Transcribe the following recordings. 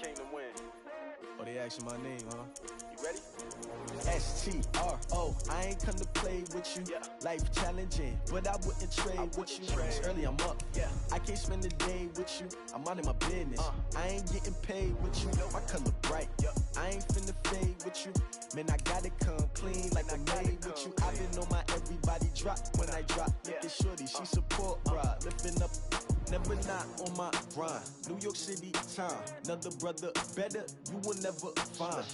came to win. Oh, they asking my name, huh? You ready? S-T-R-O, I ain't come to play with you. Life challenging, but I wouldn't trade with you. It's early, I'm up. I can't spend the day with you. I'm out of my business. I ain't getting paid with you. My color bright. I ain't finna fade with you. Man, I gotta come clean like I made with you. I've been on my everybody drop when I drop. Look at shorty, she support ride. Lifting up, never not on my grind. New York City time, another brother better, you will never find.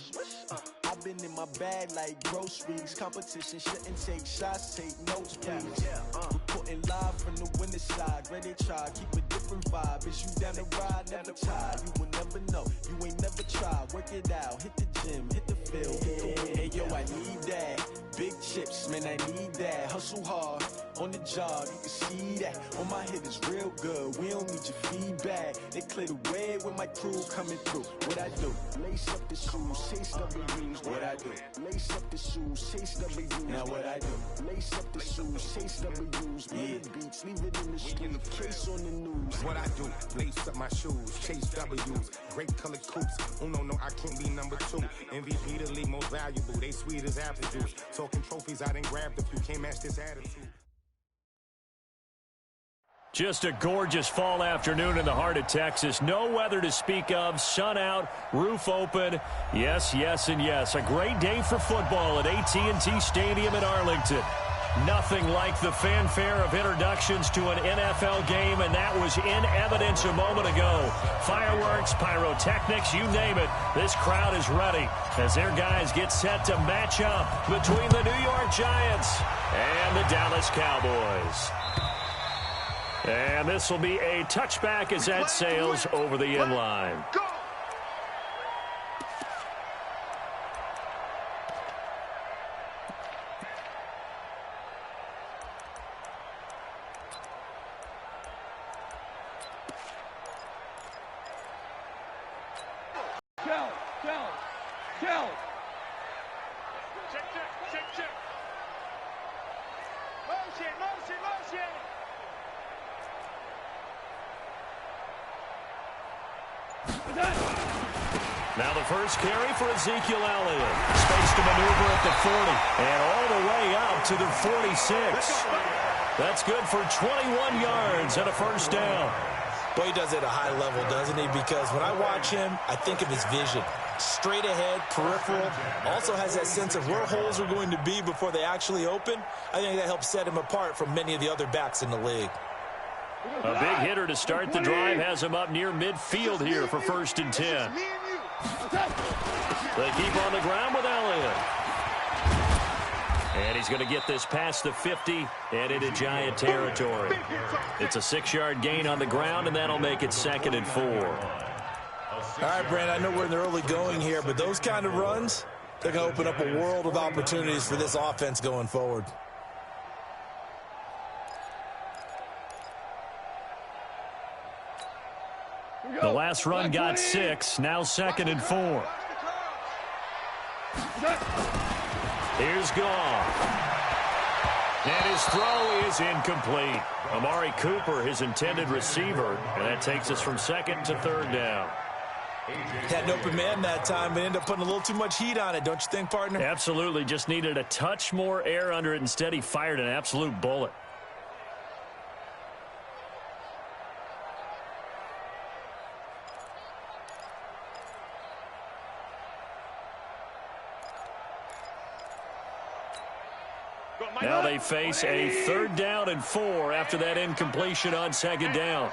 I've been in my bag like groceries. Competition shouldn't take shots, take notes, please. Reporting live from the winning side. Ready to try, keep a different vibe. Is you down the ride, never tired. You will never know, you ain't never tried. Work it out, hit the gym, hit the field, hit the win. Hey yo, I need that. Big chips, man, I need that. Hustle hard, on the job, you can see that. On my head is real good, we don't need your feedback. They clear the way with my crew coming through. What I do? Lace up the shoes, chase W's. What I do? Lace up the shoes, chase W's. Now what I do? Lace up the shoes, chase W's. Mid beats, leave it in the street, case on the news. What I do? Lace up my shoes, chase W's. Great colored coops. Oh no, I can't be number 2. MVP the league most valuable. They sweet as apple juice. Talking trophies, I didn't grab the few. Can't match this attitude. Just a gorgeous fall afternoon in the heart of Texas. No weather to speak of. Sun out, roof open. Yes, yes, and yes. A great day for football at AT&T Stadium in Arlington. Nothing like the fanfare of introductions to an NFL game, and that was in evidence a moment ago. Fireworks, pyrotechnics, you name it. This crowd is ready as their guys get set to match up between the New York Giants and the Dallas Cowboys. And this will be a touchback as that sails over the end line. Now the first carry for Ezekiel Elliott. Space to maneuver at the 40 and all the way up to the 46. That's good for 21 yards and a first down. Boy, he does it at a high level, doesn't he? Because when I watch him, I think of his vision. Straight ahead, peripheral. Also has that sense of where holes are going to be before they actually open. I think that helps set him apart from many of the other backs in the league. A big hitter to start the drive has him up near midfield here for 1st and 10. They keep on the ground with Elliott. And he's going to get this past the 50 and into Giant territory. It's a 6-yard gain on the ground, and that'll make it 2nd and 4. All right, Brand, I know we're in the early going here, but those kind of runs, they're going to open up a world of opportunities for this offense going forward. The last run got 6, now 2nd and 4. Here's Goff. And his throw is incomplete. Amari Cooper, his intended receiver, and that takes us from 2nd to 3rd down. Had an open man that time, but ended up putting a little too much heat on it, don't you think, partner? Absolutely, just needed a touch more air under it. Instead, he fired an absolute bullet. Now they face a 3rd down and 4 after that incompletion on 2nd down.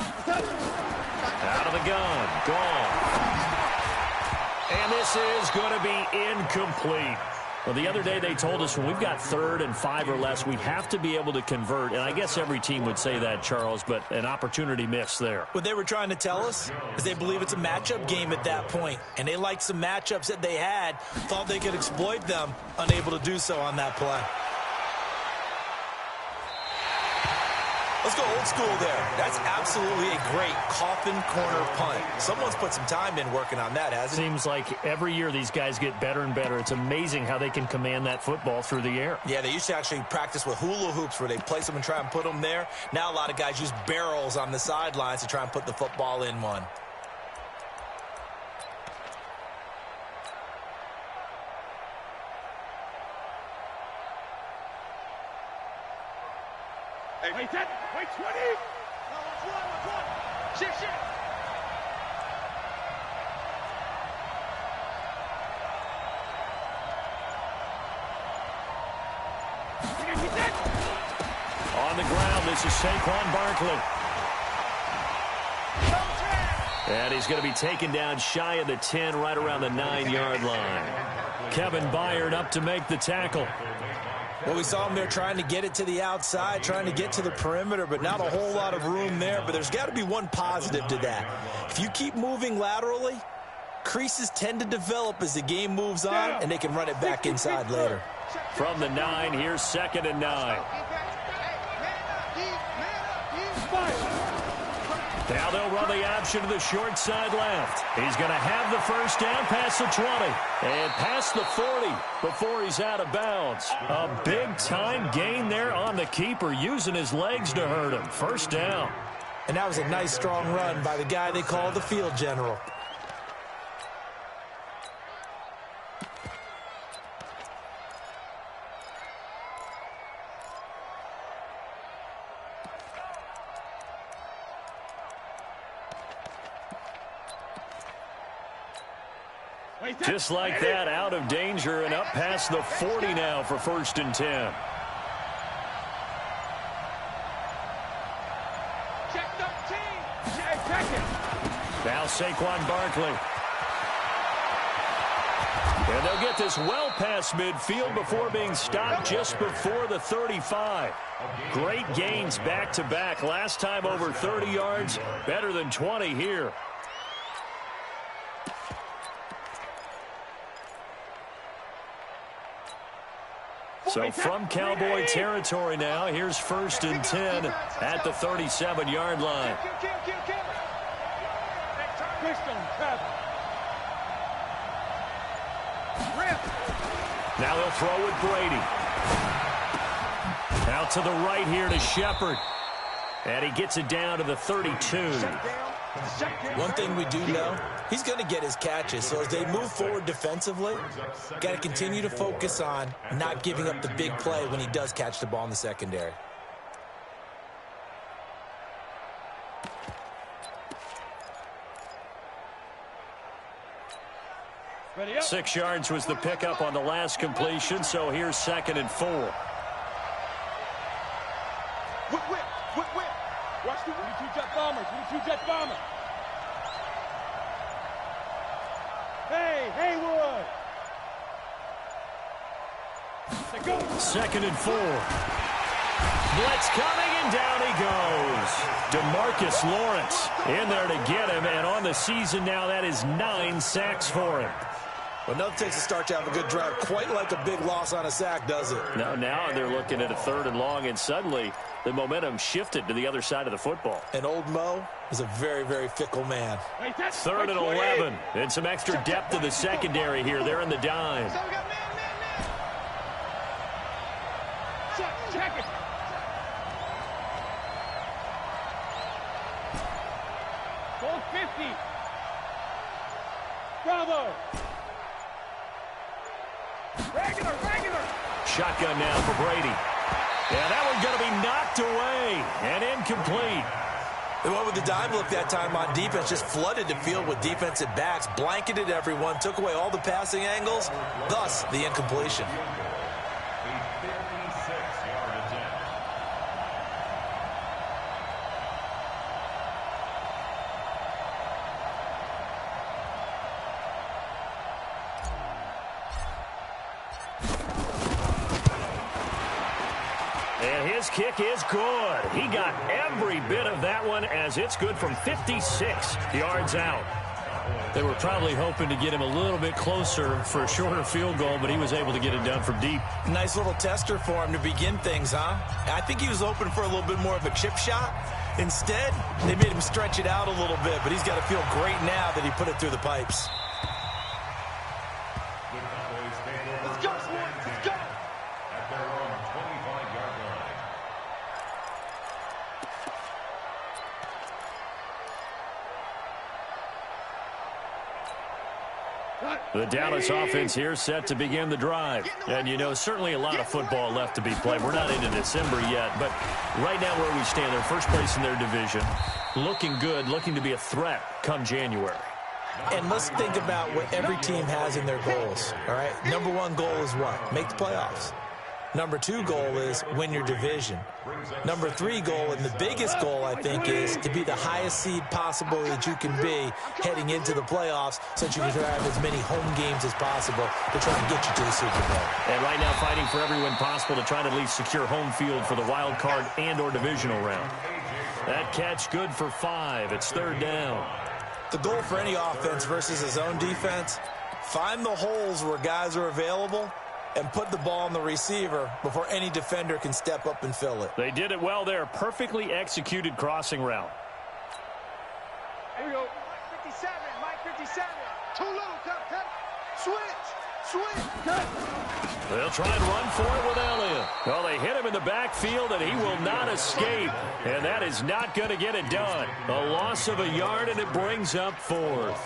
Out of the gun, gone. And this is going to be incomplete. Well, the other day they told us when we've got 3rd and 5 or less, we have to be able to convert. And I guess every team would say that, Charles, but an opportunity missed there. What they were trying to tell us is they believe it's a matchup game at that point. And they liked some matchups that they had, thought they could exploit them, unable to do so on that play. Let's go old school there. That's absolutely a great coffin corner punt. Someone's put some time in working on that, hasn't it? Seems like every year these guys get better and better. It's amazing how they can command that football through the air. Yeah, they used to actually practice with hula hoops where they place them and try and put them there. Now a lot of guys use barrels on the sidelines to try and put the football in one. Wait, 20. Shift. On the ground, this is Saquon Barkley. And he's going to be taken down shy of the 10, right around the 9-yard line. Kevin Byard up to make the tackle. Well, we saw him there trying to get it to the outside, trying to get to the perimeter, but not a whole lot of room there. But there's got to be one positive to that. If you keep moving laterally, creases tend to develop as the game moves on, and they can run it back inside later. From the 9, here's 2nd and 9. Now they'll run the option to the short side left. He's going to have the first down past the 20 and past the 40 before he's out of bounds. A big-time gain there on the keeper, using his legs to hurt him. First down. And that was a nice, strong run by the guy they call the field general. Just like that, out of danger and up past the 40 now for 1st and 10. Now Saquon Barkley. And they'll get this well past midfield before being stopped just before the 35. Great gains back-to-back. Last time over 30 yards, better than 20 here. So from Cowboy territory now, here's 1st and 10 at the 37-yard line. Now they'll throw with Brady. Out to the right here to Shepard. And he gets it down to the 32. One thing we do know, he's going to get his catches. So as they move forward defensively, got to continue to focus on not giving up the big play when he does catch the ball in the secondary. Ready up. 6 yards was the pickup on the last completion, so here's 2nd and 4. Whip. Watch the 22-jet bomber. 22-jet bomber. Hey, Haywood. Go. 2nd and 4. Blitz coming, and down he goes. DeMarcus Lawrence in there to get him, and on the season now, that is 9 sacks for him. Well, nothing takes a start to have a good drive quite like a big loss on a sack, does it? Now they're looking at a 3rd and long, and suddenly the momentum shifted to the other side of the football. And old Mo is a very, very fickle man. 3rd and 11, and some extra depth to the secondary here. They're in the dime. Check it. Goal 50. Bravo. Regular. Shotgun now for Brady. Yeah, that one's going to be knocked away and incomplete. They went with the dime look that time on defense, just flooded the field with defensive backs, blanketed everyone, took away all the passing angles, thus the incompletion. And his kick is good. He got every bit of that one, as it's good from 56 yards out. They were probably hoping to get him a little bit closer for a shorter field goal, but he was able to get it done from deep. Nice little tester for him to begin things, huh? I think he was hoping for a little bit more of a chip shot. Instead, they made him stretch it out a little bit, but he's got to feel great now that he put it through the pipes. Let's go, Swartz. Let's go. At their own 25-yard line. The Dallas offense here set to begin the drive. And, you know, certainly a lot of football left to be played. We're not into December yet, but right now where we stand, they're first place in their division. Looking good, looking to be a threat come January. And let's think about what every team has in their goals, all right? Number one goal is what? Make the playoffs. Number two goal is win your division. Number three goal, and the biggest goal, I think, is to be the highest seed possible that you can be heading into the playoffs so that you can have as many home games as possible to try and get you to the Super Bowl. And right now fighting for every win possible to try to at least secure home field for the wild card and or divisional round. That catch good for 5. It's third down. The goal for any offense versus a zone defense, find the holes where guys are available and put the ball on the receiver before any defender can step up and fill it. They did it well there. Perfectly executed crossing route. Here we go. Mike 57, Mike 57. Too little, cut. Switch, cut. They'll try and run for it with Elliott. Well, they hit him in the backfield, and he will not escape. And that is not going to get it done. A loss of a yard, and it brings up 4th.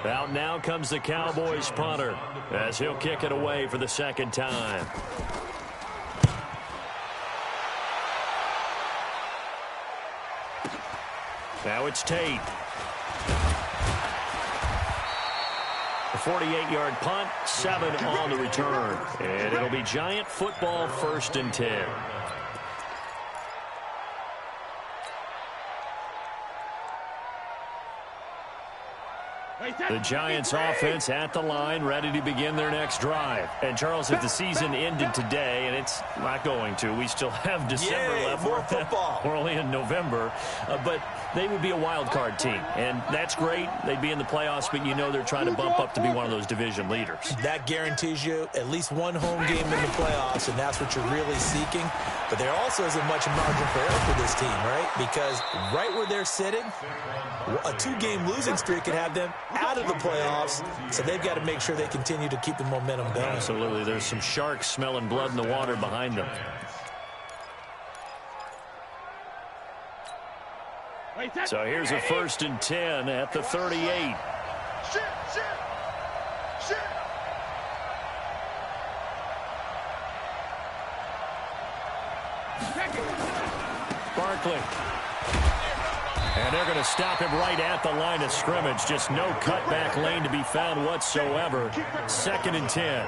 Out now comes the Cowboys punter as he'll kick it away for the second time. Now it's Tate. A 48-yard punt, 7 on the return. And it'll be Giant football, 1st and 10. The Giants offense at the line, ready to begin their next drive. And, Charles, if the season ended today, and it's not going to, we still have December left. More football. We're only in November. But they would be a wild card team. And that's great. They'd be in the playoffs, but you know they're trying to bump up to be one of those division leaders. That guarantees you at least one home game in the playoffs, and that's what you're really seeking. But there also isn't much margin for error for this team, right? Because right where they're sitting, a 2-game losing streak could have them out of the playoffs, so they've got to make sure they continue to keep the momentum going. Absolutely. There's some sharks smelling blood in the water behind them. So here's a 1st and 10 at the 38. Shit. Barkley. And they're going to stop him right at the line of scrimmage. Just no cutback lane to be found whatsoever. 2nd and 10.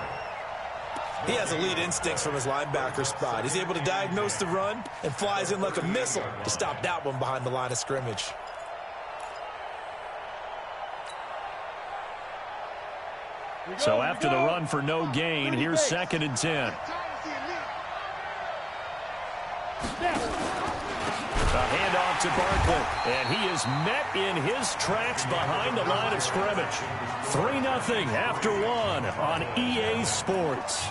He has elite instincts from his linebacker spot. He's able to diagnose the run and flies in like a missile to stop that one behind the line of scrimmage. So after the run for no gain, here's 2nd and 10. A handoff to Barkley, and he is met in his tracks behind the line of scrimmage. 3-0 after 1 on EA Sports.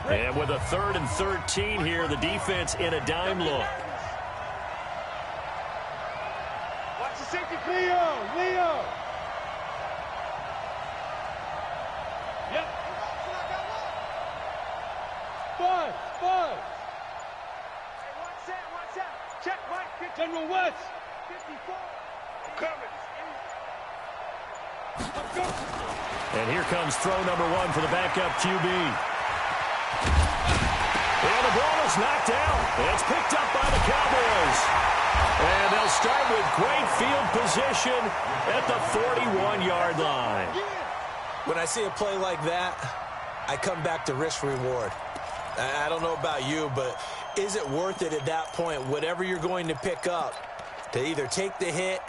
And with a 3rd and 13 here, the defense in a dime look. Watch the safety, Leo. Yep. Buzz. Hey, one set. Check, Mike. General West. 54. Coming. And here comes throw number 1 for the backup QB. And the ball is knocked out. It's picked up by the Cowboys. And they'll start with great field position at the 41-yard line. When I see a play like that, I come back to risk-reward. I don't know about you, but is it worth it at that point, whatever you're going to pick up, to either take the hit,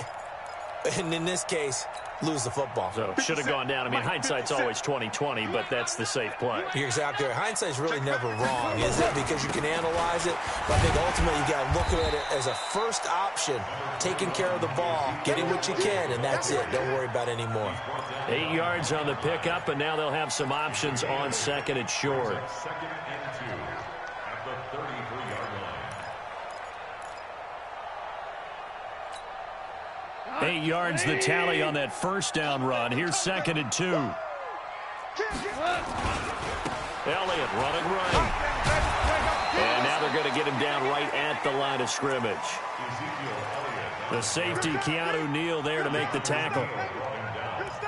and in this case, lose the football? So should have gone down. I mean, hindsight's always 20/20, but that's the safe play. You're exactly right. Hindsight's really never wrong, is it? Because you can analyze it, but I think ultimately you got to look at it as a first option, taking care of the ball, getting what you can, and that's it. Don't worry about any more. 8 yards on the pickup, and now they'll have some options on 2nd and short. 8 yards the tally on that 1st down run. Here's 2nd and 2. Elliott running right. And now they're going to get him down right at the line of scrimmage. The safety, Keanu Neal, there to make the tackle.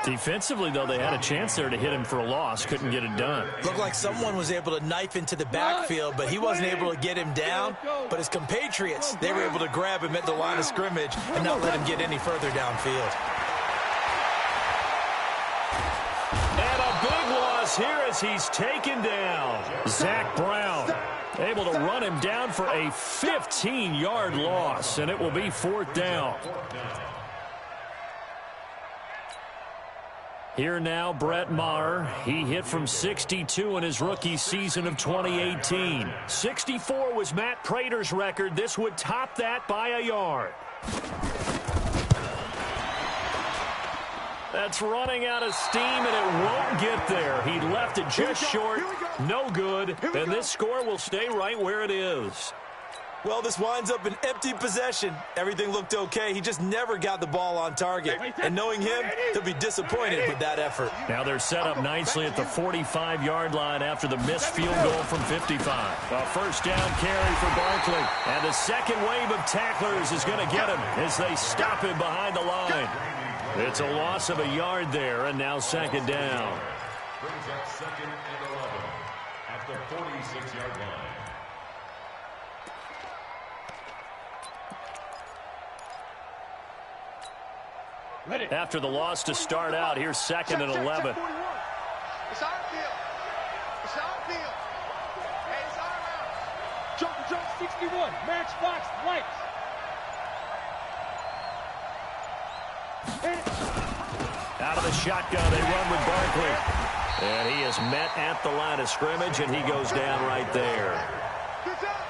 Defensively, though, they had a chance there to hit him for a loss. Couldn't get it done. Looked like someone was able to knife into the backfield, but he wasn't able to get him down. But his compatriots, they were able to grab him at the line of scrimmage and not let him get any further downfield. And a big loss here as he's taken down. Zach Brown able to run him down for a 15-yard loss, and it will be 4th down. Here now, Brett Maher. He hit from 62 in his rookie season of 2018. 64 was Matt Prater's record. This would top that by a yard. That's running out of steam, and it won't get there. He left it just short. No good. And this score will stay right where it is. Well, this winds up an empty possession. Everything looked okay. He just never got the ball on target. And knowing him, he'll be disappointed with that effort. Now they're set up nicely at the 45-yard line after the missed field goal from 55. A first down carry for Barkley. And the second wave of tacklers is going to get him as they stop him behind the line. It's a loss of a yard there, and now 2nd down. Brings up 2nd and 11 at the 46-yard line. After the loss to start out, here's 2nd and 11. It's our field. It's our field. Hey, it's our round. Jump, 61. Matchbox lights. Out of the shotgun, they run with Barkley. And he is met at the line of scrimmage, and he goes down right there.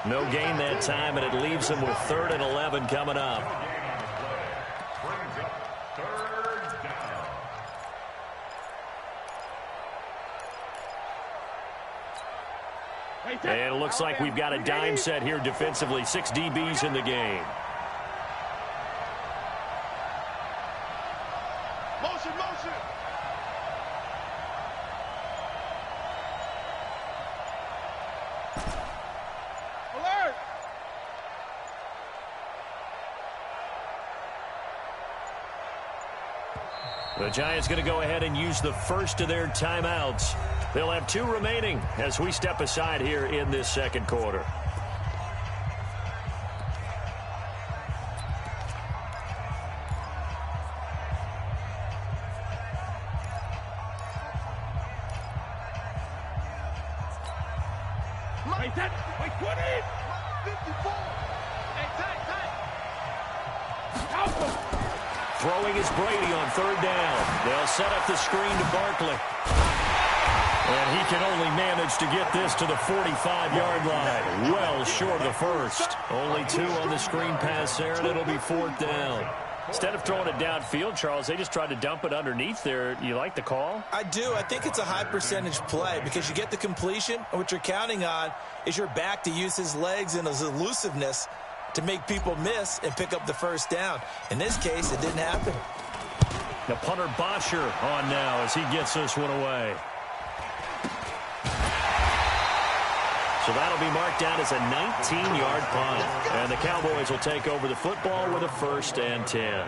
No gain that time, and it leaves him with 3rd and 11 coming up. And it looks like we've got a dime set here defensively. 6 DBs in the game. Motion. Alert. The Giants going to go ahead and use the first of their timeouts. They'll have 2 remaining as we step aside here in this 2nd quarter. Like 20. 54. Hey, tight. Throwing is Brady on 3rd down. They'll set up the screen to Barkley. And he can only manage to get this to the 45-yard line. Well short of the first. Only 2 on the screen pass there, and it'll be 4th down. Instead of throwing it downfield, Charles, they just tried to dump it underneath there. You like the call? I do. I think it's a high-percentage play because you get the completion, and what you're counting on is your back to use his legs and his elusiveness to make people miss and pick up the first down. In this case, it didn't happen. The punter Bosher on now as he gets this one away. So that'll be marked down as a 19-yard punt. And the Cowboys will take over the football with a 1st and 10.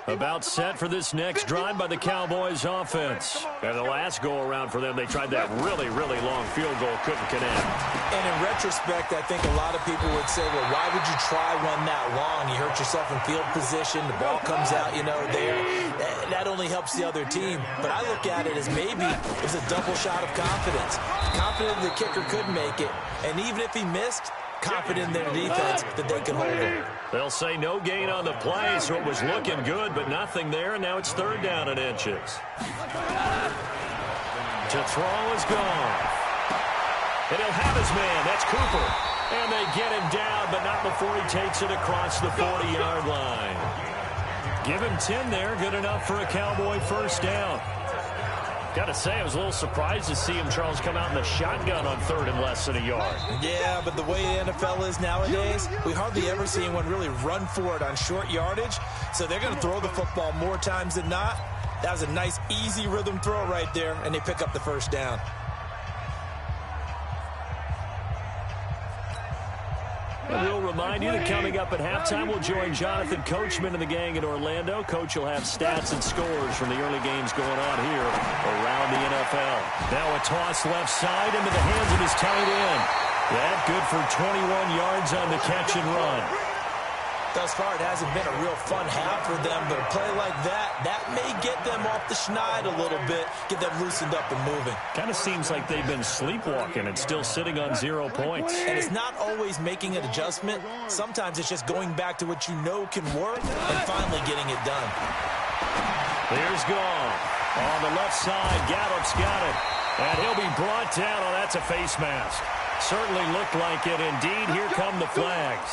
About set for this next drive by the Cowboys offense. And the last go-around for them, they tried that really long field goal, couldn't connect. And in retrospect, I think a lot of people would say, well, why would you try one that long? You hurt yourself in field position. The ball comes out, there. That only helps the other team. But I look at it as maybe it was a double shot of confidence. Confident the kicker could make it. And even if he missed, confident in their defense that they can hold him. They'll say no gain on the play, so it was looking good, but nothing there, and now it's 3rd down and inches. To throw is gone. And he'll have his man. That's Cooper. And they get him down, but not before he takes it across the 40-yard line. Give him 10 there. Good enough for a Cowboy first down. Got to say, I was a little surprised to see him, Charles, come out in the shotgun on third and less than a yard. Yeah, but the way the NFL is nowadays, we hardly ever see anyone really run for it on short yardage. So they're going to throw the football more times than not. That was a nice, easy rhythm throw right there, and they pick up the first down. And we'll remind you that coming up at halftime, we'll join Jonathan Coachman and the gang in Orlando. Coach will have stats and scores from the early games going on here around the NFL. Now a toss left side into the hands of his tight end. That good for 21 yards on the catch and run. Thus far, it hasn't been a real fun half for them, but a play like that may get them off the schneid a little bit, get them loosened up and moving. Kind of seems like they've been sleepwalking and still sitting on 0 points. And it's not always making an adjustment. Sometimes it's just going back to what you know can work and finally getting it done. Here's Gall. On the left side, Gallup's got it. And he'll be brought down. Oh, that's a face mask. Certainly looked like it. Indeed, here come the flags.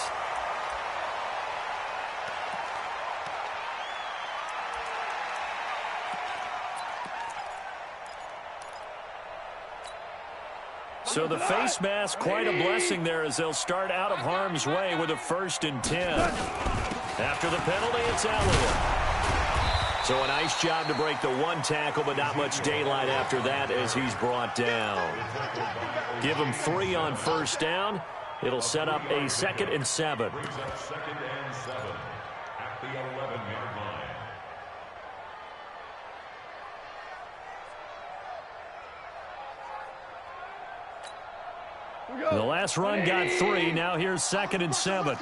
So the face mask, quite a blessing there as they'll start out of harm's way with a 1st and 10. After the penalty, it's Elliott. So a nice job to break the one tackle, but not much daylight after that as he's brought down. Give him 3 on 1st down. It'll set up a 2nd and 7. Brings up 2nd and 7 at the 11-yard line. The last run got 3. Now here's 2nd and 7.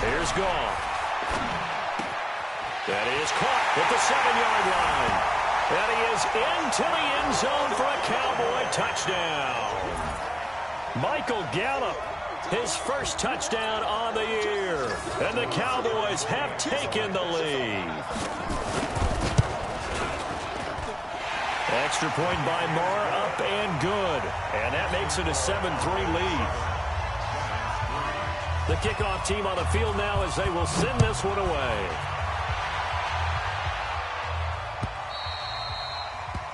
Here's Gall. That is caught at the 7-yard line. And he is into the end zone for a Cowboy touchdown. Michael Gallup, his first touchdown on the year. And the Cowboys have taken the lead. Extra point by Marr, up and good. And that makes it a 7-3 lead. The kickoff team on the field now as they will send this one away.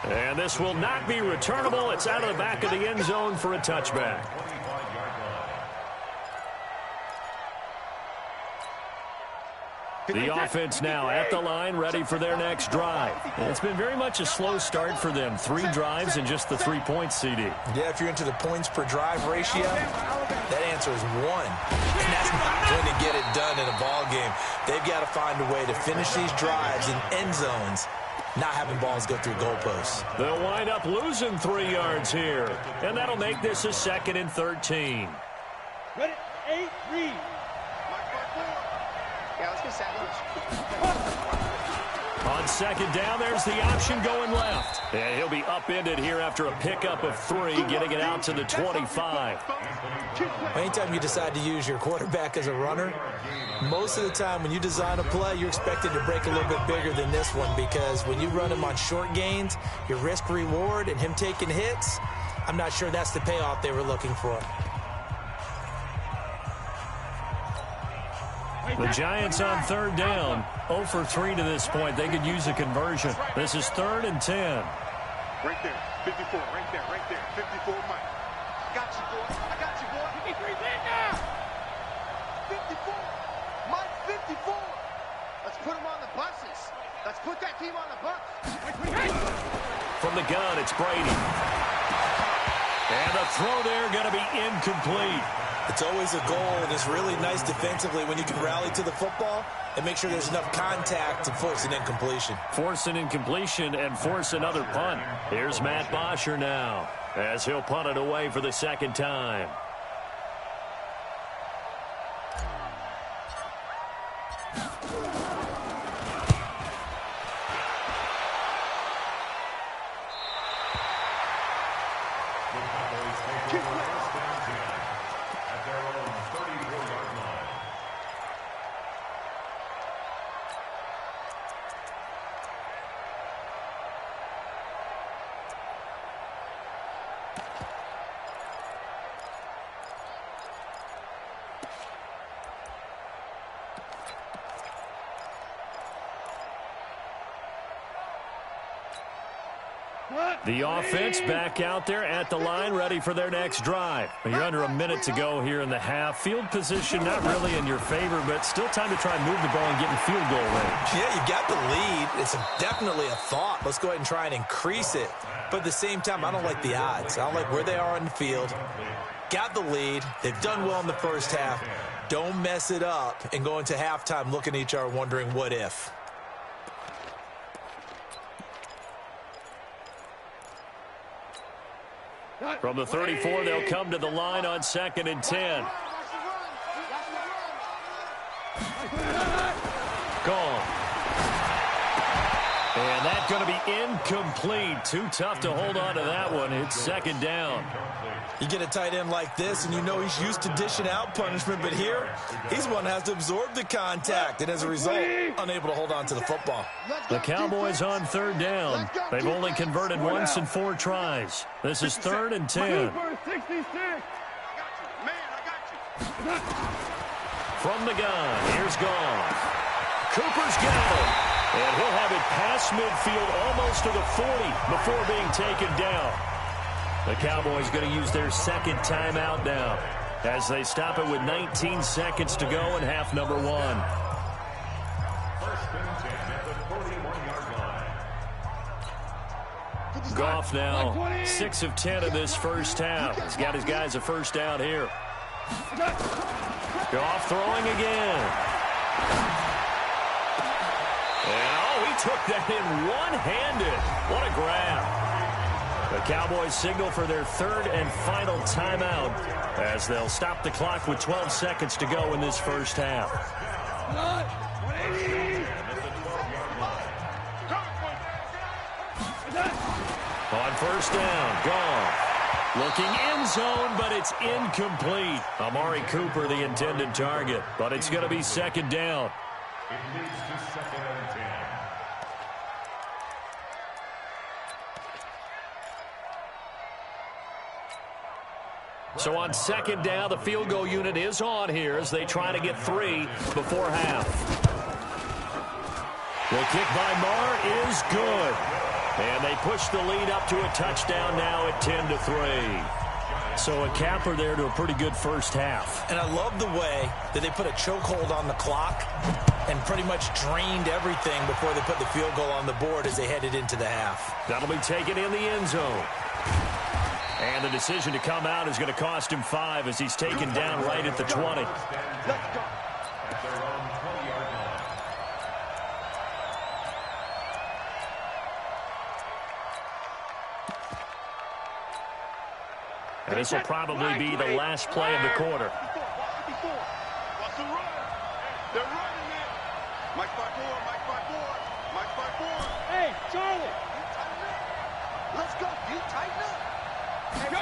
And this will not be returnable. It's out of the back of the end zone for a touchback. The offense now at the line, ready for their next drive. And it's been very much a slow start for them. 3 drives and just the 3 points, CD. Yeah, if you're into the points per drive ratio, that answer is 1. And that's not going to get it done in a ball game. They've got to find a way to finish these drives in end zones, not having balls go through goalposts. They'll wind up losing 3 yards here. And that'll make this a 2nd and 13. Ready, 8-3. Yeah, let's get sandwich. On 2nd down, there's the option going left. And he'll be upended here after a pickup of 3, getting it out to the 25. Anytime you decide to use your quarterback as a runner, most of the time when you design a play, you're expected to break a little bit bigger than this one, because when you run him on short gains, your risk-reward and him taking hits, I'm not sure that's the payoff they were looking for. The Giants on 3rd down, 0 for 3 to this point. They could use a conversion. This is 3rd and 10. Right there, 54, right there, 54, Mike. I got you, boy. I got you, boy. 53, man now. 54, Mike, 54. Let's put him on the buses. Let's put that team on the bus. From the gun, it's Brady. And the throw there going to be incomplete. It's always a goal, and it's really nice defensively when you can rally to the football and make sure there's enough contact to force an incompletion. Force an incompletion and force another punt. Here's Matt Bosher now as he'll punt it away for the 2nd time. The offense back out there at the line, ready for their next drive. You're under a minute to go here in the half. Field position not really in your favor, but still time to try and move the ball and get in field goal range. Yeah, you got the lead. It's definitely a thought. Let's go ahead and try and increase it. But at the same time, I don't like the odds. I don't like where they are on the field. Got the lead. They've done well in the first half. Don't mess it up and go into halftime looking at each other wondering what if. From the 34, they'll come to the line on 2nd and 10. Gone. And that's going to be incomplete. Too tough to hold on to that one. It's 2nd down. You get a tight end like this, and you know he's used to dishing out punishment, but here, he's the one that has to absorb the contact, and as a result, unable to hold on to the football. The Cowboys on 3rd down. They've only converted once in 4 tries. This is 3rd and 10. From the gun, here's Gone. Cooper's got it. And he'll have it past midfield almost to the 40 before being taken down. The Cowboys going to use their 2nd timeout now as they stop it with 19 seconds to go in half number 1. 1st and 10 at the 41-yard line. Goff now 6 of 10 of this first half. He's got his guys a first down here. Goff throwing again. And he took that in one-handed. What a grab. The Cowboys signal for their 3rd and final timeout as they'll stop the clock with 12 seconds to go in this first half. On 1st down, Gone. Looking end zone, but it's incomplete. Amari Cooper, the intended target, but it's going to be 2nd down. It leads to 2nd and 10. So on 2nd down, the field goal unit is on here as they try to get 3 before half. The kick by Marr is good. And they push the lead up to a touchdown now at 10-3. So a capper there to a pretty good first half. And I love the way that they put a chokehold on the clock and pretty much drained everything before they put the field goal on the board as they headed into the half. That'll be taken in the end zone. And the decision to come out is going to cost him 5 as he's taken down right at the 20. And this will probably be the last play of the quarter. What's the run? They're running it. Mike 5-4. Hey, Charlie. Let's go. You tighten up. Sugar.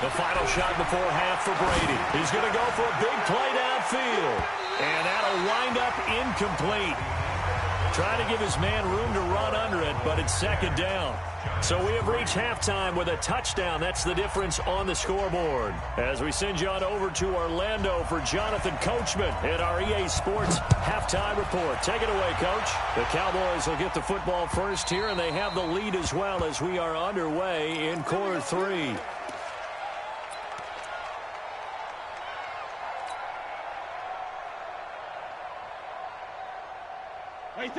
The final shot before half for Brady. He's going to go for a big play downfield. And that'll wind up incomplete. Trying to give his man room to run under it, but it's 2nd down. So we have reached halftime with a touchdown. That's the difference on the scoreboard. As we send you on over to Orlando for Jonathan Coachman at our EA Sports Halftime Report. Take it away, Coach. The Cowboys will get the football first here, and they have the lead as well as we are underway in quarter 3.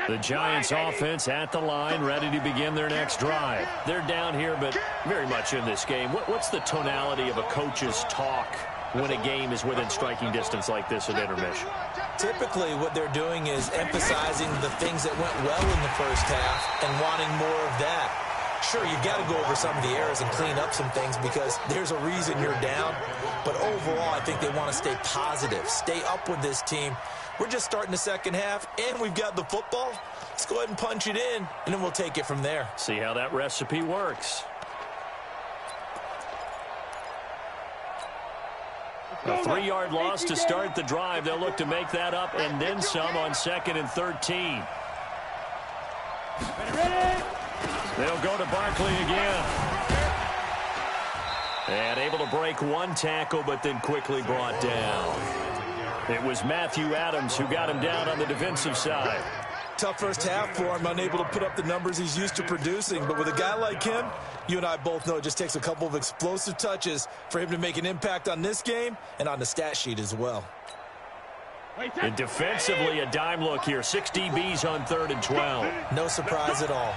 The Giants offense at the line, ready to begin their next drive. They're down here, but very much in this game. What's the tonality of a coach's talk when a game is within striking distance like this at intermission? Typically, what they're doing is emphasizing the things that went well in the first half and wanting more of that. Sure, you got to go over some of the errors and clean up some things because there's a reason you're down. But overall, I think they want to stay positive, stay up with this team. We're just starting the second half, and we've got the football. Let's go ahead and punch it in, and then we'll take it from there. See how that recipe works. A 3-yard loss to start the drive. They'll look to make that up and then some on 2nd and 13. They'll go to Barkley again. And able to break one tackle, but then quickly brought down. It was Matthew Adams who got him down on the defensive side. Tough first half for him, unable to put up the numbers he's used to producing. But with a guy like him, you and I both know it just takes a couple of explosive touches for him to make an impact on this game and on the stat sheet as well. And defensively, a dime look here. 6 DBs on 3rd and 12. No surprise at all.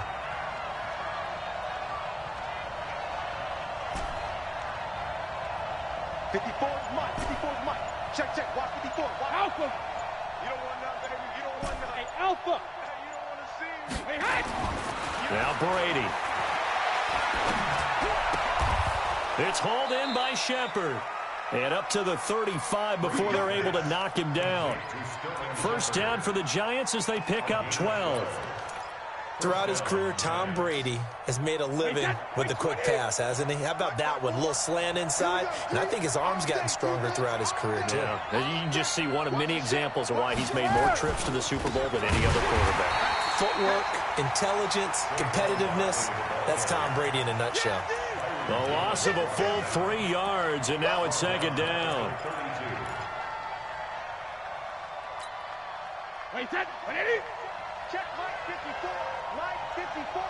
Check, check, watch 54. Watch. Alpha. You don't want none, baby. You don't want none. Hey, Alpha. Hey, you don't want to see. Hey, hey. Now Brady. It's hauled in by Shepard. And up to the 35 before they're able to knock him down. First down for the Giants as they pick up 12. Throughout his career, Tom Brady has made a living with the quick pass, hasn't he? How about that one? A little slant inside, and I think his arm's gotten stronger throughout his career, too. Yeah. You can just see one of many examples of why he's made more trips to the Super Bowl than any other quarterback. Footwork, intelligence, competitiveness, that's Tom Brady in a nutshell. The loss of a full 3 yards, and now it's 2nd down. Wait, set, 180. Check Mike 54. Mike 54.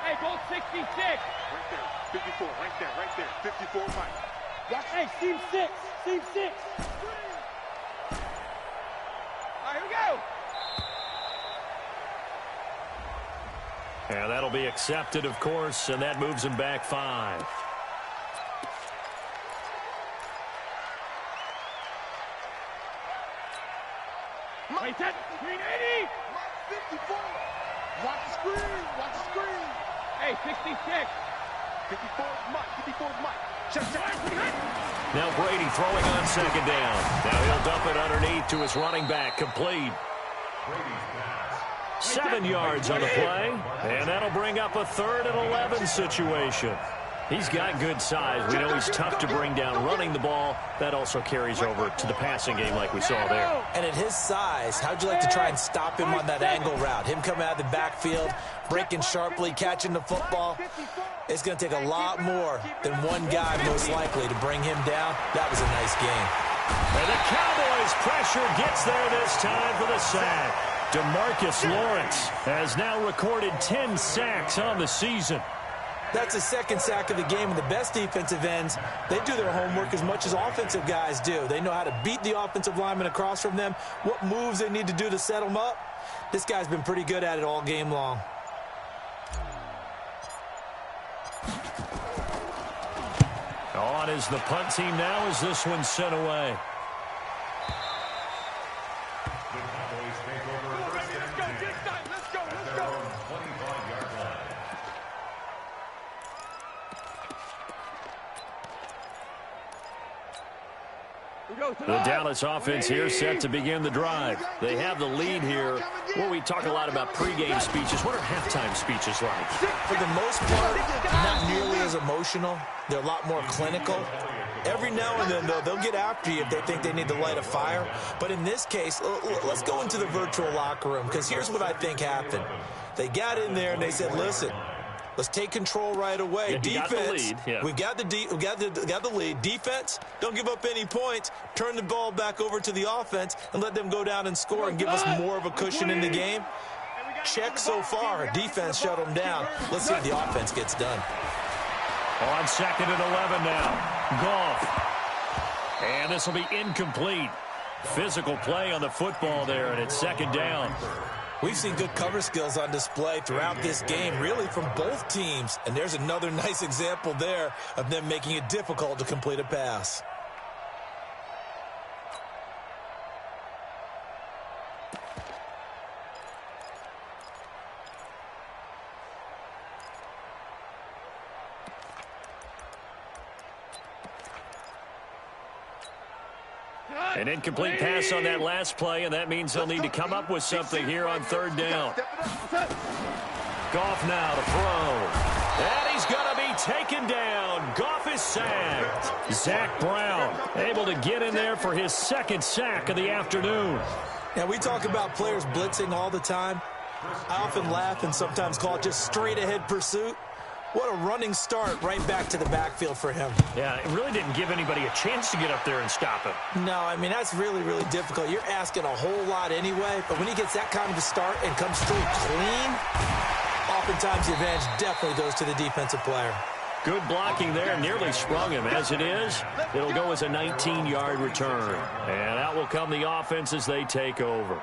Hey, goal 66. Right there. 54. Right there. Right there. 54 Mike. Watch. Hey, seam 6. Seam 6. All right, here we go. And that'll be accepted, of course, and that moves him back 5. Wait, set, 380. Mike 54. Watch the screen. Watch the screen. Hey, 66. 54 Mike. 54 Mike. Check, check. Now Brady throwing on 2nd down. Now he'll dump it underneath to his running back, complete. 7 yards on the play, and that'll bring up a 3rd and 11 situation. He's got good size. We know he's tough to bring down running the ball. That also carries over to the passing game like we saw there. And at his size, how'd you like to try and stop him on that angle route? Him coming out of the backfield, breaking sharply, catching the football. It's going to take a lot more than one guy, most likely, to bring him down. That was a nice game. And the Cowboys' pressure gets there this time for the sack. DeMarcus Lawrence has now recorded 10 sacks on the season. That's the 2nd sack of the game, and the best defensive ends, they do their homework as much as offensive guys do. They know how to beat the offensive lineman across from them, what moves they need to do to set them up. This guy's been pretty good at it all game long. On is the punt team now as this one's sent away. The Dallas offense here set to begin the drive. They have the lead here. Where we talk a lot about pregame speeches. What are halftime speeches like? For the most part, not nearly as emotional. They're a lot more clinical. Every now and then, though, they'll get after you if they think they need to light a fire. But in this case, let's go into the virtual locker room, because here's what I think happened. They got in there and they said, listen, let's take control right away. Yeah, defense, we got the lead. Defense, don't give up any points. Turn the ball back over to the offense and let them go down and score and give us more of a cushion in the game. Check so far. Defense shut them down. Let's see if the offense gets done. On 2nd and 11 now. Goff. And this will be incomplete. Physical play on the football there, and it's 2nd down. We've seen good cover skills on display throughout this game, really from both teams. And there's another nice example there of them making it difficult to complete a pass. An incomplete pass on that last play, and that means they'll need to come up with something here on 3rd down. Goff now to throw. And he's going to be taken down. Goff is sacked. Zach Brown able to get in there for his 2nd sack of the afternoon. Now, we talk about players blitzing all the time. I often laugh and sometimes call it just straight-ahead pursuit. What a running start right back to the backfield for him. Yeah, it really didn't give anybody a chance to get up there and stop him. No, I mean, that's really, really difficult. You're asking a whole lot anyway, but when he gets that kind of a start and comes through clean, oftentimes the advantage definitely goes to the defensive player. Good blocking there, nearly sprung him. As it is, it'll go as a 19-yard return. And out will come the offense as they take over.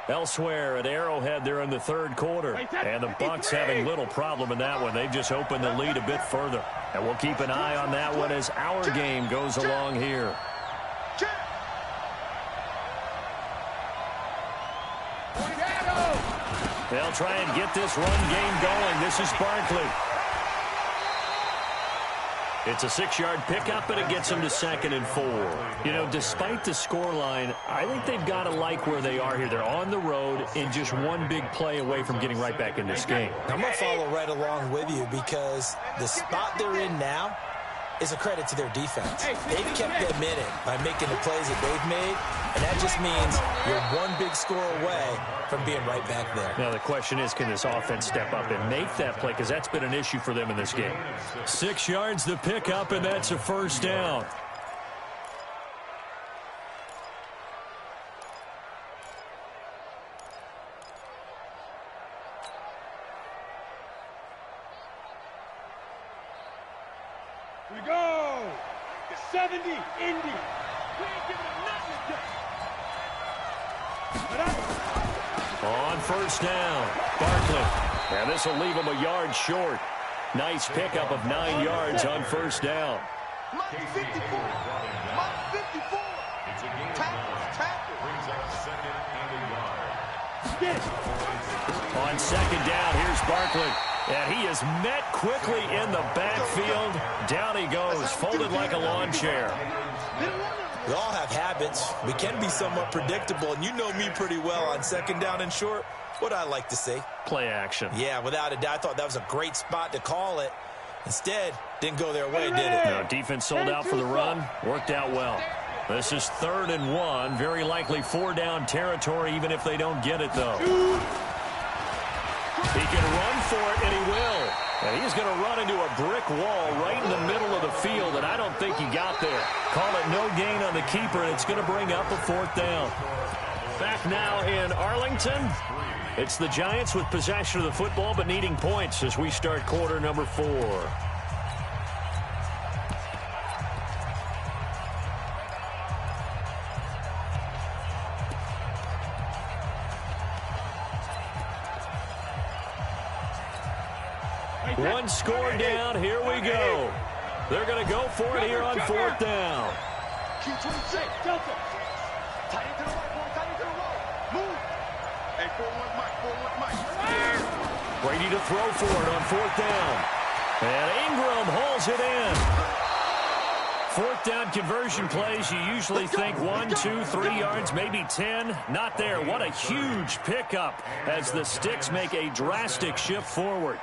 Elsewhere at Arrowhead, they're in the third quarter. And the Bucs having little problem in that one. They've just opened the lead a bit further. And we'll keep an eye on that one as our game goes along here. They'll try and get this run game going. This is Barkley. It's a 6-yard pickup, and it gets them to 2nd and 4. You know, despite the scoreline, I think they've got to like where they are here. They're on the road and just one big play away from getting right back in this game. I'm going to follow right along with you because the spot they're in now is a credit to their defense. They've kept them in it by making the plays that they've made, and that just means you're one big score away from being right back there. Now the question is, can this offense step up and make that play? Because that's been an issue for them in this game. 6 yards the pickup, and that's a first down. We go! 70, Indy. We ain't giving them nothing to On first down, Barkley. And this will leave him a yard short. Nice pickup of 9 yards on first down. Mike 54. Mike 54. Tackle. Brings up 2nd and a yard. Get it. On second down, here's Barkley. And he is met quickly in the backfield. Down he goes, folded like a lawn chair. We all have habits. We can be somewhat predictable, and you know me pretty well on 2nd down and short. What I like to see. Play action. Yeah, without a doubt, I thought that was a great spot to call it. Instead, didn't go their way, did it? No, defense sold out for the run. Worked out well. This is 3rd and 1. Very likely 4-down territory, even if they don't get it, though. He can run for it, and he will. And he's going to run into a brick wall right in the middle of the field, and I don't think he got there. Call it no gain on the keeper, and it's going to bring up a 4th down. Back now in Arlington. It's the Giants with possession of the football, but needing points as we start quarter number 4. One score down. Here we go. They're going to go for it here on 4th down. Q26. Delta. Tight into the right, boy. Tight into the right. Move. Hey, 4-1 Mike. 4-1 Mike. Brady to throw for it on 4th down. And Ingram holds it in. 4th down conversion plays, you usually think 1, 2, 3 yards, maybe 10. Not there. What a huge pickup as the Sticks make a drastic shift forward.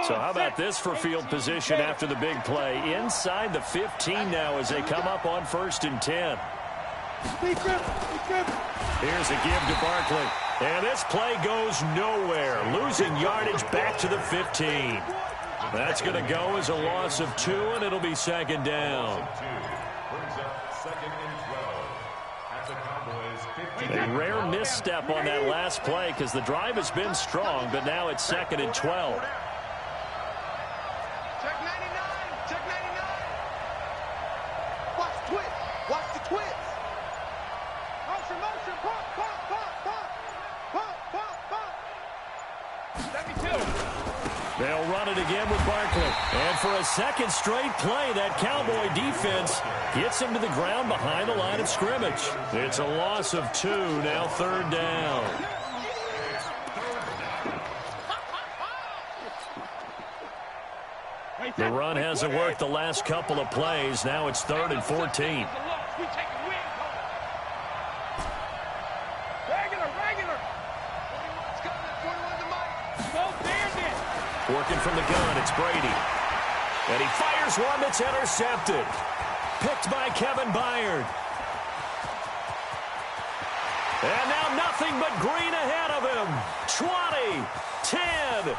So how about this for field position after the big play? Inside the 15 now as they come up on 1st and 10. Here's a give to Barkley. And this play goes nowhere. Losing yardage back to the 15. That's going to go as a loss of 2, and it'll be 2nd down. Brings up 2nd and 12. At the Cowboys 50. A rare misstep on that last play because the drive has been strong, but now it's 2nd and 12. Check 99. Check 99. Watch the twist. Watch the twist. Motion, motion. Pump, pump, pump, pump. Pump, pump, pump. 72. They'll run it again with Barkley. And for a second straight play, that Cowboy defense gets him to the ground behind the line of scrimmage. It's a loss of 2, now 3rd down. The run hasn't worked the last couple of plays. Now it's 3rd and 14. Working from the gun, it's Brady. And he fires one that's intercepted. Picked by Kevin Byard. And now nothing but green ahead of him. 20, 10. And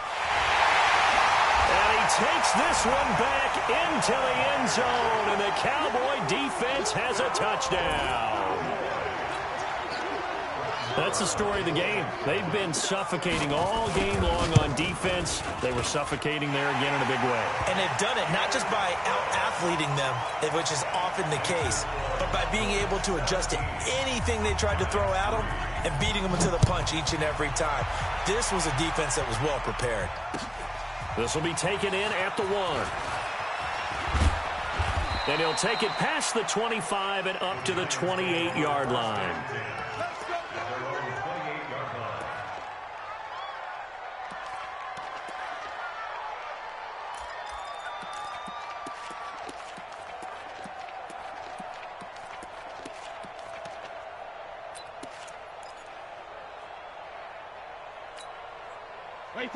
he takes this one back into the end zone, and the Cowboy defense has a touchdown. That's the story of the game. They've been suffocating all game long on defense. They were suffocating there again in a big way. And they've done it not just by out-athleting them, which is often the case, but by being able to adjust to anything they tried to throw at them and beating them to the punch each and every time. This was a defense that was well prepared. This will be taken in at the 1. Then he'll take it past the 25 and up to the 28-yard line.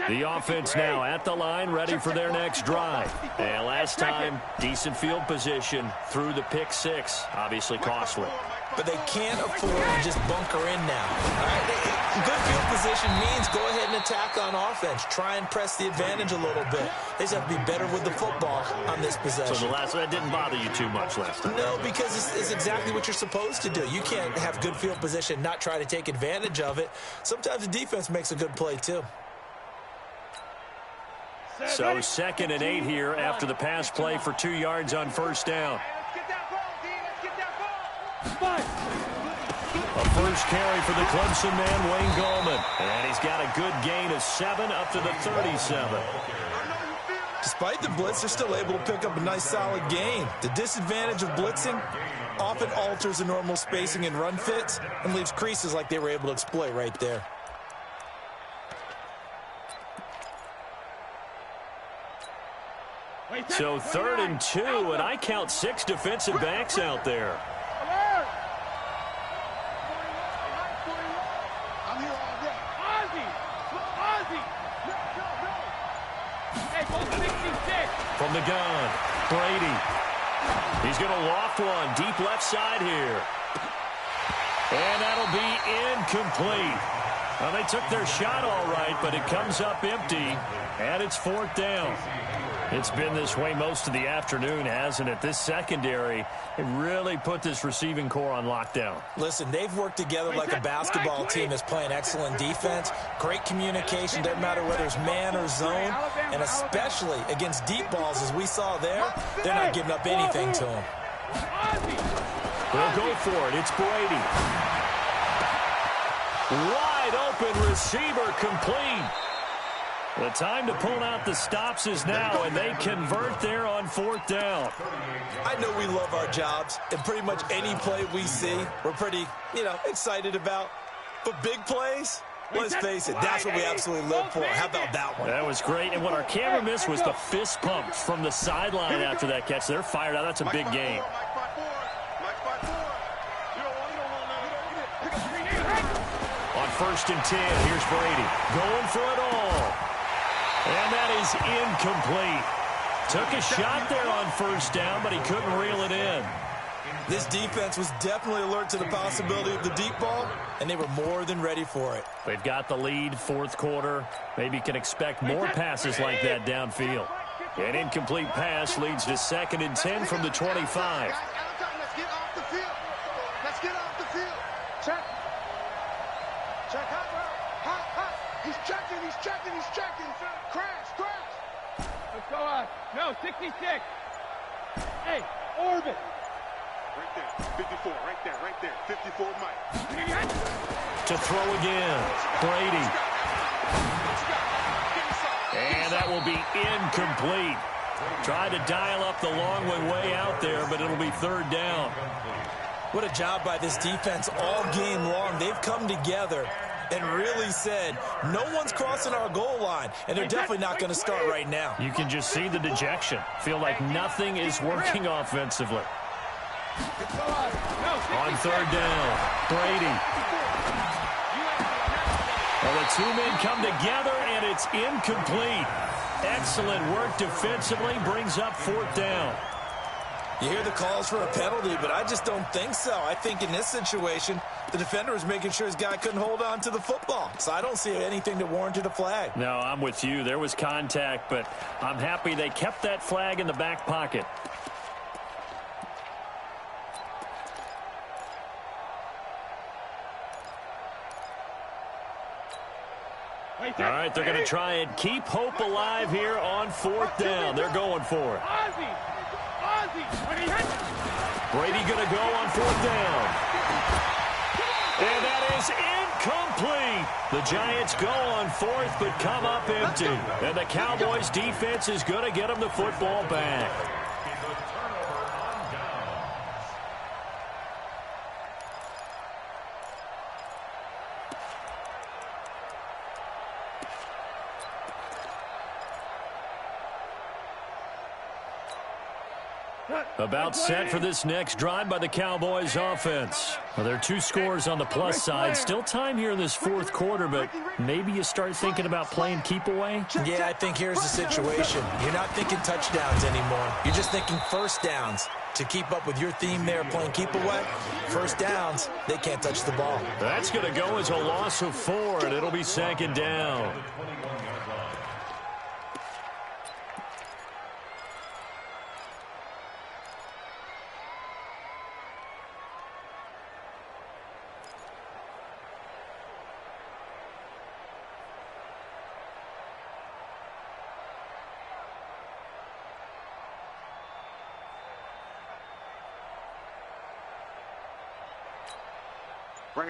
The offense now at the line, ready for their next drive. And last time, decent field position through the pick 6. Obviously costly. But they can't afford to just bunker in now. All right? Good field position means go ahead and attack on offense. Try and press the advantage a little bit. They just have to be better with the football on this possession. So that didn't bother you too much last time? No, because it's exactly what you're supposed to do. You can't have good field position and not try to take advantage of it. Sometimes the defense makes a good play, too. So 2nd and 8 here after the pass play for 2 yards on first down. Let's get that ball, D. Let's get that ball. A first carry for the Clemson man, Wayne Gallman. And he's got a good gain of 7 up to the 37. Despite the blitz, they're still able to pick up a nice solid gain. The disadvantage of blitzing often alters the normal spacing and run fits and leaves creases like they were able to exploit right there. So 3rd and 2, and I count 6 defensive backs out there. I'm here all day. Ozzy! Hey, go 66! From the gun, Brady. He's going to loft one deep left side here. And that'll be incomplete. Well, they took their shot all right, but it comes up empty, and it's 4th down. It's been this way most of the afternoon, hasn't it? This secondary, it really put this receiving core on lockdown. Listen, they've worked together like a basketball team that's playing excellent defense. Great communication, doesn't matter whether it's man or zone. And especially against deep balls, as we saw there, they're not giving up anything to them. They'll go for it. It's Brady. Wide open receiver, complete. The time to pull out the stops is now, and they convert there on 4th down. I know we love our jobs, and pretty much any play we see, we're pretty, excited about. But big plays, let's face it, that's what we absolutely live for. How about that one? That was great, and what our camera missed was the fist pump from the sideline after that catch. They're fired out. That's a big game. On 1st and 10, here's Brady going for it all. And that is incomplete. Took a shot there on 1st down, but he couldn't reel it in. This defense was definitely alert to the possibility of the deep ball, and they were more than ready for it. They've got the lead, 4th quarter. Maybe can expect more passes like that downfield. An incomplete pass leads to 2nd and 10 from the 25. Let's get off the field. Let's get off the field. Check. Check. Hot. He's checking. Crash. Let's go out. No, 66. Hey, orbit. Right there. 54. Right there. 54 Mike. To throw again. Brady. And that will be incomplete. Tried to dial up the long one way out there, but it'll be 3rd down. What a job by this defense all game long. They've come together and really said, no one's crossing our goal line, and they're definitely not going to start right now. You can just see the dejection. Feel like nothing is working offensively. On 3rd down, Brady. Well, the 2 men come together, and it's incomplete. Excellent work defensively, brings up 4th down. You hear the calls for a penalty, but I just don't think so. I think in this situation, The defender was making sure his guy couldn't hold on to the football. So I don't see anything that warranted a flag. No, I'm with you. There was contact, but I'm happy they kept that flag in the back pocket. All right, they're going to try and keep hope alive here on 4th down. They're going for it. Brady going to go on 4th down. And that is incomplete. The Giants go on 4th but come up empty. And the Cowboys defense is going to get them the football back. About set for this next drive by the Cowboys offense. Well, there are 2 scores on the plus side. Still time here in this 4th quarter, but maybe you start thinking about playing keep away? Yeah, I think here's the situation. You're not thinking touchdowns anymore. You're just thinking first downs. To keep up with your theme there, playing keep away, first downs, they can't touch the ball. That's going to go as a loss of 4, and it'll be 2nd down.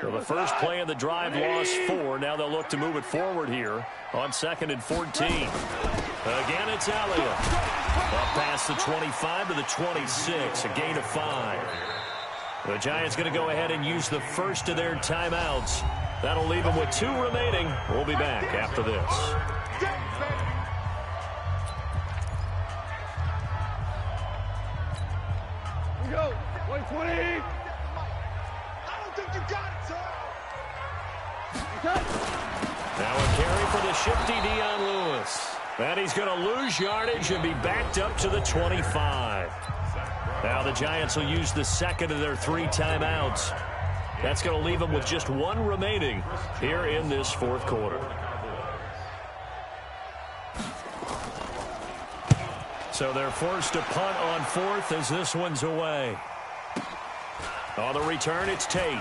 So the first play of the drive lost 4. Now they'll look to move it forward here on 2nd and 14. Again, it's Elliott. Up past the 25 to the 26, a gain of 5. The Giants going to go ahead and use the first of their timeouts. That'll leave them with 2 remaining. We'll be back after this. Here we go. 120. Now a carry for the shifty Dion Lewis. And he's going to lose yardage and be backed up to the 25. Now the Giants will use the second of their 3 timeouts. That's going to leave them with just 1 remaining here in this 4th quarter. So they're forced to punt on 4th as this one's away. On the return, it's Tate.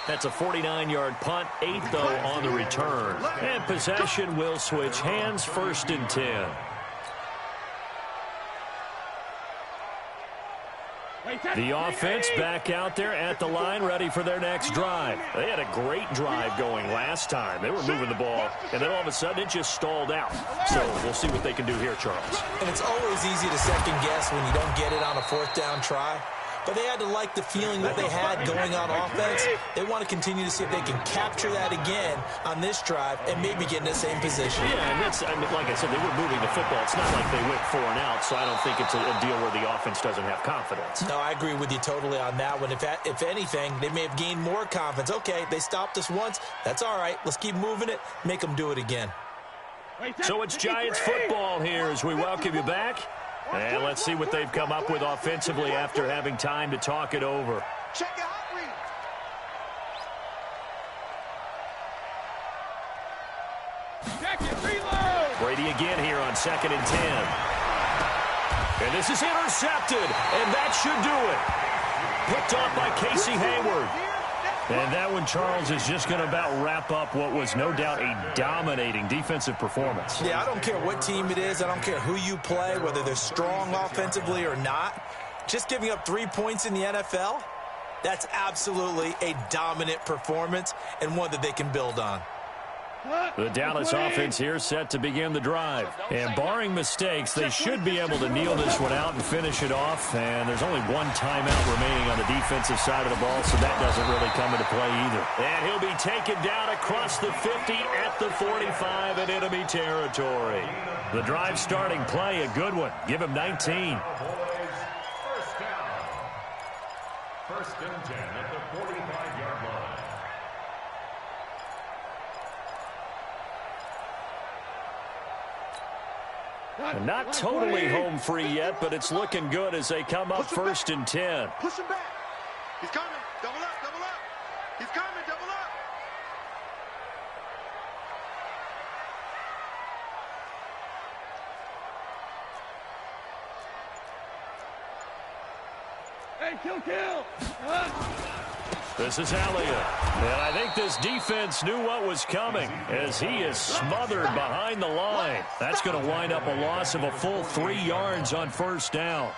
That's a 49-yard punt, 8 though on the return. And possession will switch hands, 1st and 10. The offense back out there at the line, ready for their next drive. They had a great drive going last time. They were moving the ball, and then all of a sudden it just stalled out. So we'll see what they can do here, Charles. And it's always easy to second guess when you don't get it on a 4th down try. But they had to like the feeling that they had going on offense. They want to continue to see if they can capture that again on this drive and maybe get in the same position. Yeah, and that's, I mean, like I said, they were moving the football. It's not like they went 4 and out, so I don't think it's a deal where the offense doesn't have confidence. No, I agree with you totally on that one. If anything, they may have gained more confidence. Okay, they stopped us once. That's all right. Let's keep moving it. Make them do it again. So it's Giants football here as we welcome you back. And let's see what they've come up with offensively after having time to talk it over. Check it out, read. Brady again here on 2nd and 10. And this is intercepted, and that should do it. Picked off by Casey Hayward. And that one, Charles, is just going to about wrap up what was no doubt a dominating defensive performance. Yeah, I don't care what team it is. I don't care who you play, whether they're strong offensively or not. Just giving up 3 points in the NFL, that's absolutely a dominant performance and one that they can build on. The Dallas offense here set to begin the drive. And barring mistakes, they should be able to kneel this one out and finish it off. And there's only 1 timeout remaining on the defensive side of the ball, so that doesn't really come into play either. And he'll be taken down across the 50 at the 45 in enemy territory. The drive starting play, a good one. Give him 19. First down. 1st and 10 at the 45-yard line. Not totally home free yet, but it's looking good as they come up 1st and 10. Push him back. He's coming. Double up, double up. He's coming, double up. Hey, kill. This is Elliott. And I think this defense knew what was coming as he is smothered behind the line. That's going to wind up a loss of a full 3 yards on first down.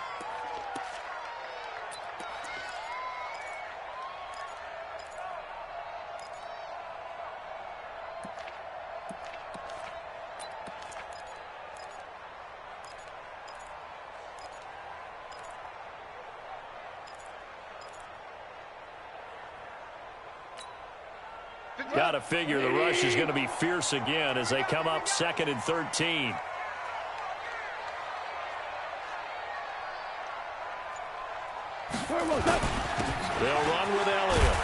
Got to figure the rush is going to be fierce again as they come up 2nd and 13. They'll run with Elliott.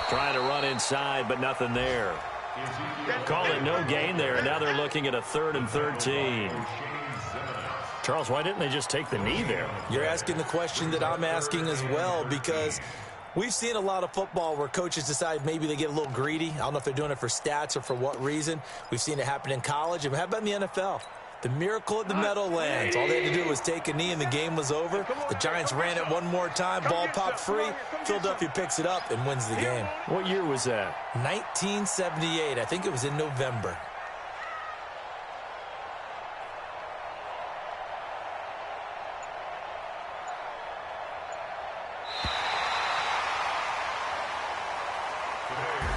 Trying to run inside, but nothing there. Call it no gain there, and now they're looking at a 3rd and 13. Charles, why didn't they just take the knee there? You're asking the question that I'm asking as well, because we've seen a lot of football where coaches decide maybe they get a little greedy. I don't know if they're doing it for stats or for what reason. We've seen it happen in college. And how about in the NFL? The miracle at the Meadowlands. All they had to do was take a knee and the game was over. The Giants ran it one more time. Ball popped free. Philadelphia picks it up and wins the game. What year was that? 1978. I think it was in November.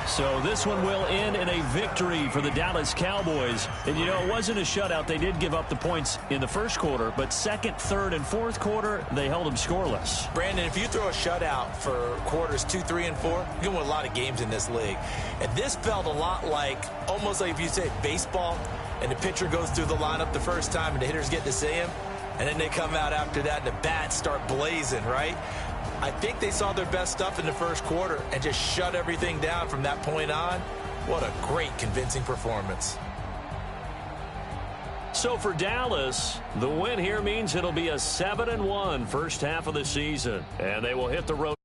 So this one will end in a victory for the Dallas Cowboys. And, you know, it wasn't a shutout. They did give up the points in the first quarter, but second, third, and fourth quarter, they held them scoreless. Brandon, if you throw a shutout for quarters 2, 3, and 4, you're going to win a lot of games in this league. And this felt a lot like, almost like if you say baseball, and the pitcher goes through the lineup the first time and the hitters get to see him, and then they come out after that and the bats start blazing, right? I think they saw their best stuff in the first quarter and just shut everything down from that point on. What a great, convincing performance. So for Dallas, the win here means it'll be a 7-1 first half of the season. And they will hit the road